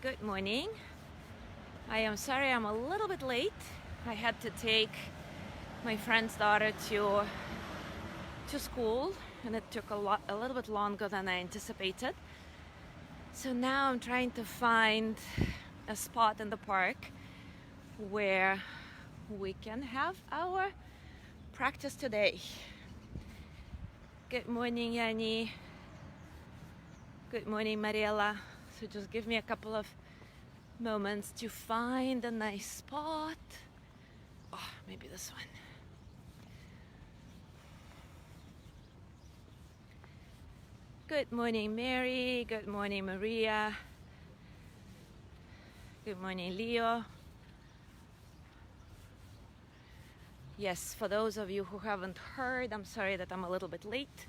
Good morning. I am sorry I'm a little bit late. I had to take my friend's daughter to school, and it took a little bit longer than I anticipated. So now I'm trying to find a spot in the park where we can have our practice today. Good morning, Yanni. Good morning, Mariela. So just give me a couple of moments to find a nice spot. Oh, maybe this one. Good morning, Mary. Good morning, Maria. Good morning, Leo. Yes, for those of you who haven't heard, I'm sorry that I'm a little bit late.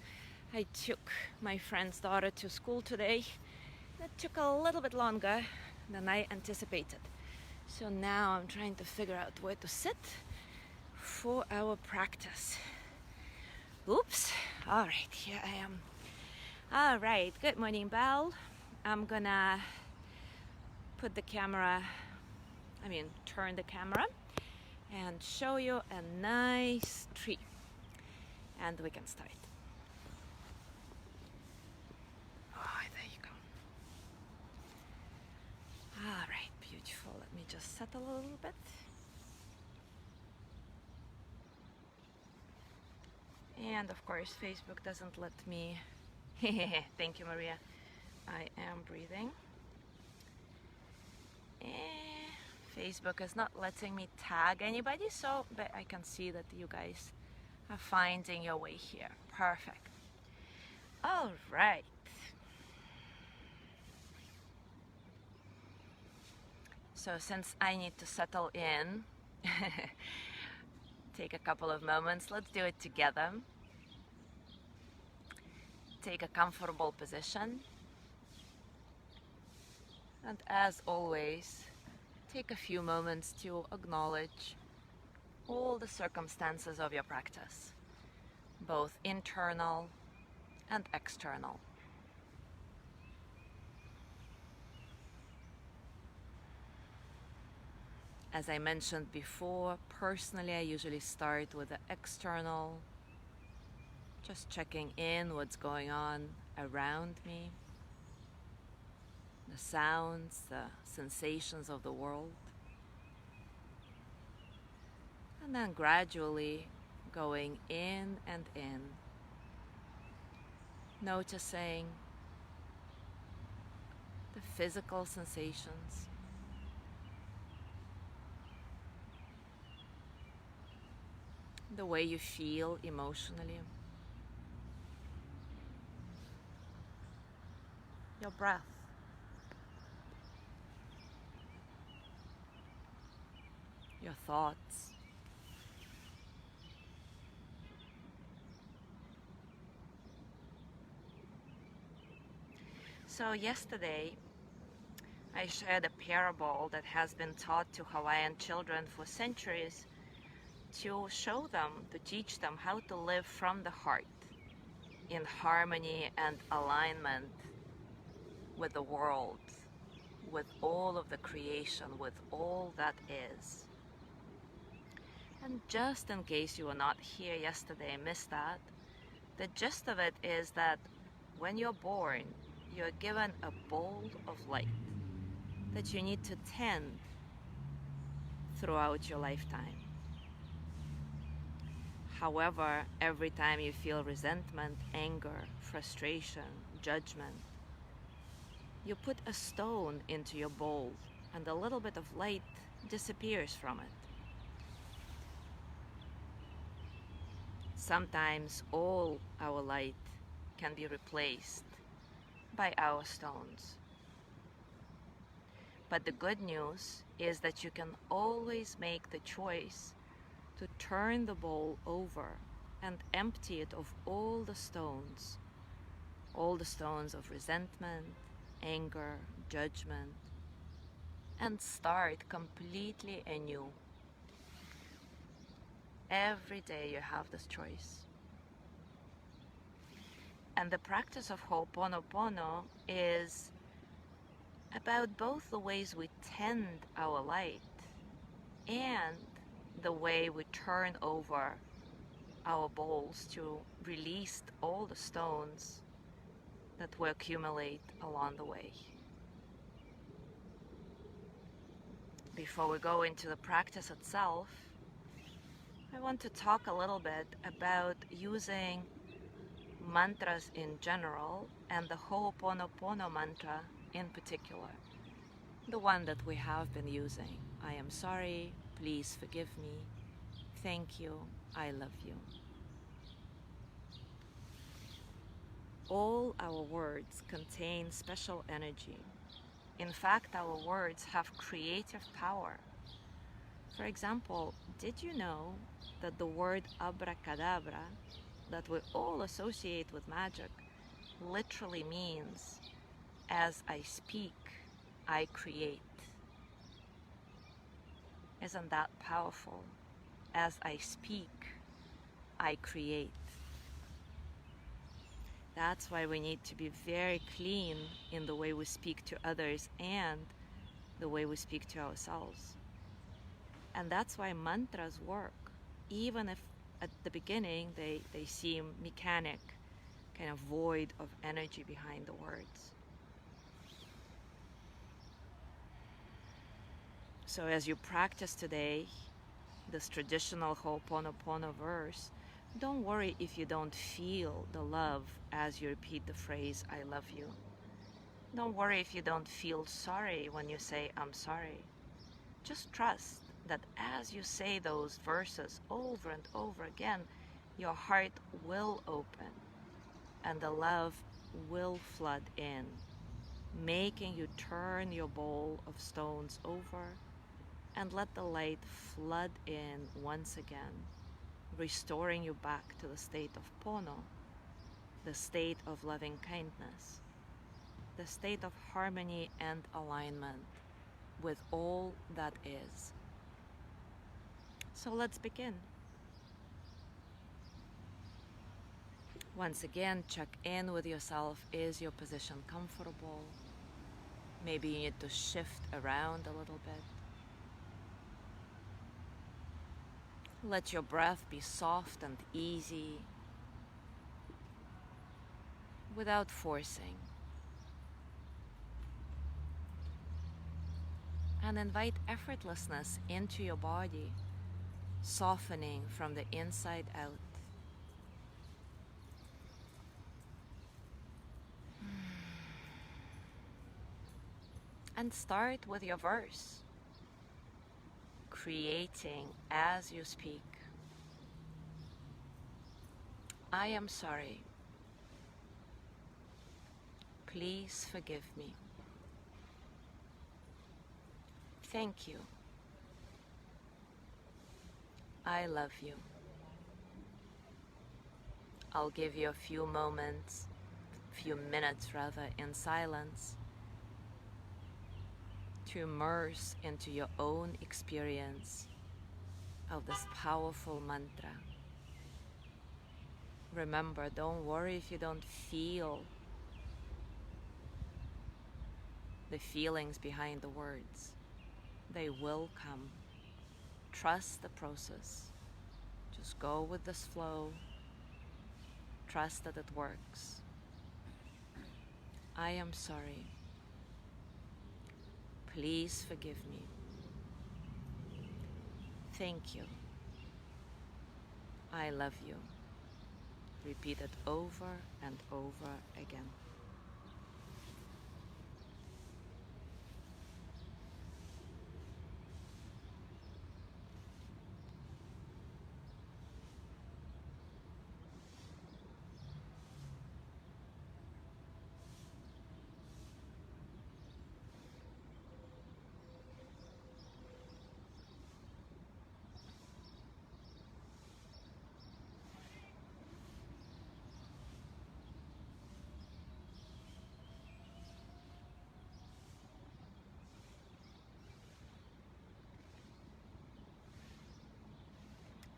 I took my friend's daughter to school today. It took a little bit longer than I anticipated. So now I'm trying to figure out where to sit for our practice. Oops. All right, here I am. All right, good morning, Belle. I'm gonna turn the camera and show you a nice tree. And we can start. Oh, there you go. All right, beautiful. Let me just settle a little bit. And of course, Facebook doesn't let me. Thank you, Maria. I am breathing. Facebook is not letting me tag anybody, but I can see that you guys are finding your way here. Perfect. All right. So since I need to settle in, take a couple of moments. Let's do it together. Take a comfortable position. And as always, take a few moments to acknowledge all the circumstances of your practice, both internal and external. As I mentioned before, personally, I usually start with the external, just checking in what's going on around me, the sounds, the sensations of the world. And then gradually going in and in, noticing the physical sensations, the way you feel emotionally, your breath. Your thoughts. So yesterday, I shared a parable that has been taught to Hawaiian children for centuries to show them, to teach them how to live from the heart in harmony and alignment with the world, with all of the creation, with all that is. And just in case you were not here yesterday and missed that, the gist of it is that when you're born, you're given a bowl of light that you need to tend throughout your lifetime. However, every time you feel resentment, anger, frustration, judgment, you put a stone into your bowl and a little bit of light disappears from it. Sometimes all our light can be replaced by our stones. But the good news is that you can always make the choice to turn the bowl over and empty it of all the stones of resentment, anger, judgment, and start completely anew. Every day you have this choice. And the practice of Ho'oponopono is about both the ways we tend our light and the way we turn over our bowls to release all the stones that we accumulate along the way. Before we go into the practice itself, I want to talk a little bit about using mantras in general and the Ho'oponopono mantra in particular. The one that we have been using. I am sorry, please forgive me, thank you, I love you. All our words contain special energy. In fact, our words have creative power. For example, did you know that the word abracadabra, that we all associate with magic, literally means, as I speak, I create? Isn't that powerful? As I speak, I create. That's why we need to be very clean in the way we speak to others and the way we speak to ourselves. And that's why mantras work, even if at the beginning they seem mechanic, kind of void of energy behind the words. So as you practice today this traditional Ho'oponopono verse, don't worry if you don't feel the love as you repeat the phrase, I love you. Don't worry if you don't feel sorry when you say, I'm sorry. Just trust that as you say those verses over and over again, your heart will open and the love will flood in, making you turn your bowl of stones over and let the light flood in once again, restoring you back to the state of Pono, the state of loving kindness, the state of harmony and alignment with all that is. So let's begin. Once again, check in with yourself. Is your position comfortable? Maybe you need to shift around a little bit. Let your breath be soft and easy, without forcing. And invite effortlessness into your body, softening from the inside out. And start with your verse, creating as you speak. I am sorry. Please forgive me. Thank you. I love you. I'll give you a few minutes in silence to immerse into your own experience of this powerful mantra. Remember, don't worry if you don't feel the feelings behind the words. They will come. Trust the process. Just go with this flow. Trust that it works. I am sorry. Please forgive me. Thank you. I love you. Repeat it over and over again.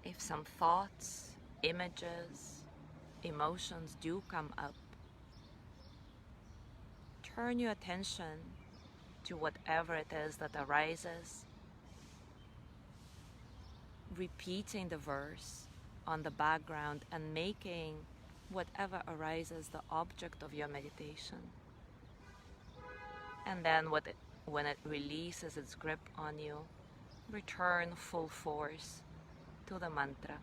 If some thoughts, images, emotions do come up, turn your attention to whatever it is that arises, repeating the verse on the background and making whatever arises the object of your meditation. And then when it releases its grip on you, return full force to the mantra.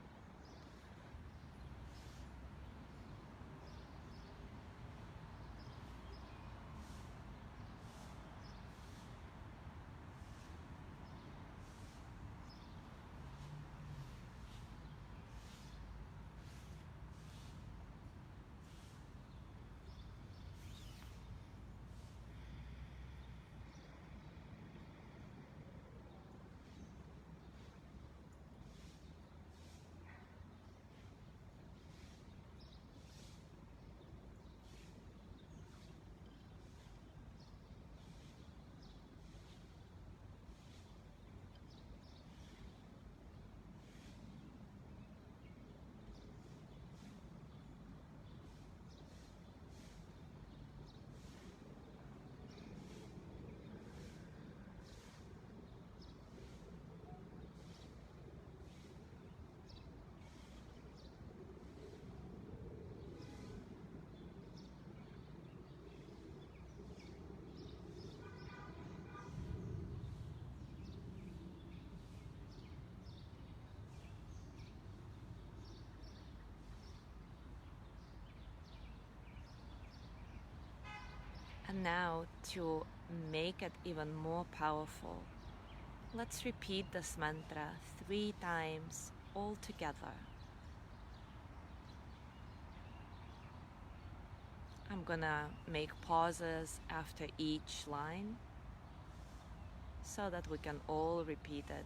And now, to make it even more powerful, let's repeat this mantra 3 times all together. I'm gonna make pauses after each line so that we can all repeat it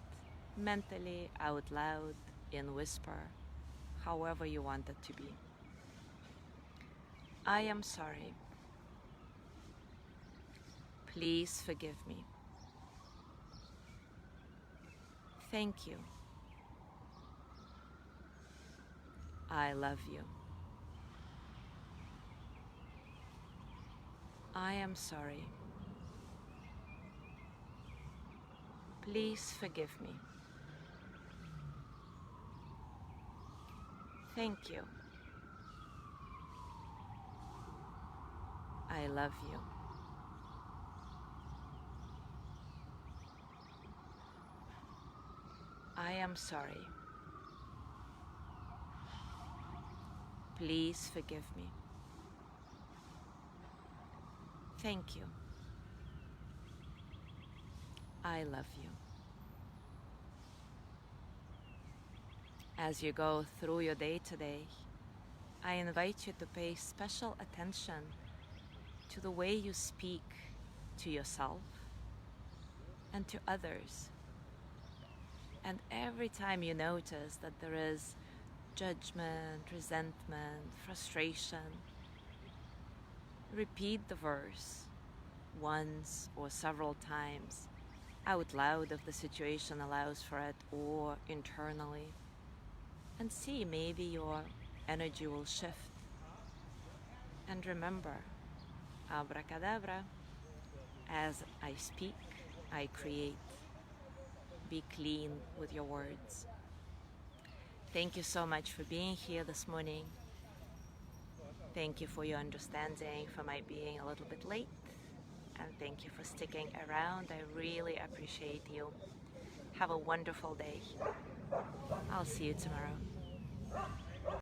mentally, out loud, in whisper, however you want it to be. I am sorry. Please forgive me. Thank you. I love you. I am sorry. Please forgive me. Thank you. I love you. I am sorry. Please forgive me. Thank you. I love you. As you go through your day today, I invite you to pay special attention to the way you speak to yourself and to others. And every time you notice that there is judgment, resentment, frustration, repeat the verse once or several times out loud if the situation allows for it, or internally, and see, maybe your energy will shift. And remember, Abracadabra, as I speak, I create. Be clean with your words. Thank you so much for being here this morning. Thank you for your understanding for my being a little bit late. And thank you for sticking around. I really appreciate you. Have a wonderful day. I'll see you tomorrow.